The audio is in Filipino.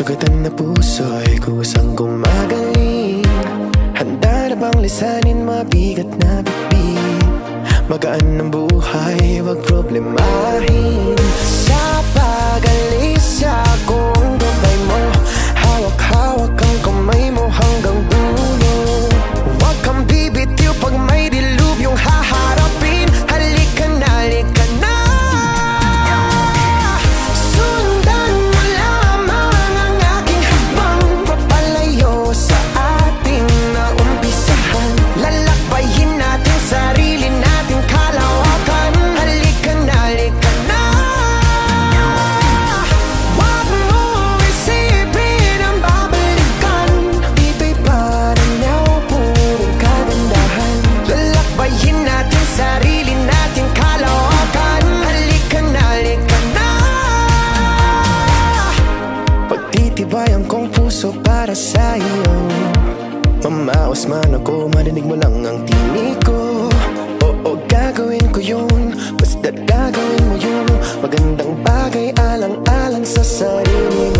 Sugatan na puso'y kusang gumagaling. Handa na bang lisanin mabigat na bitbit? Magaan ng buhay, wag problemahin. Sa pag-alis akong gabay mo, hawak-hawak ang kamay mo hanggang dulo. Wag kang bibitiw pag may dilubyong haharapin. Halika na, halika na. Sundan mo lamang ang aking habang papalayo sa ating naumpisahan. Lalakbayin natin sarili nating kalawakan. Halika na, halika na. Wag mo isipin ang babalikan. Dito'y paranaw, purong kagandahan. Lalakbayin natin sarili nating kalawakan. Halika na, halika na. Pagtitibayan kong puso para sa iyo. Mamaos man ako, marinig mo lang ang tinig ko. Oo, gagawin ko yun, basta't gagawin mo yun. Magandang bagay alang-alang sa sarili mo.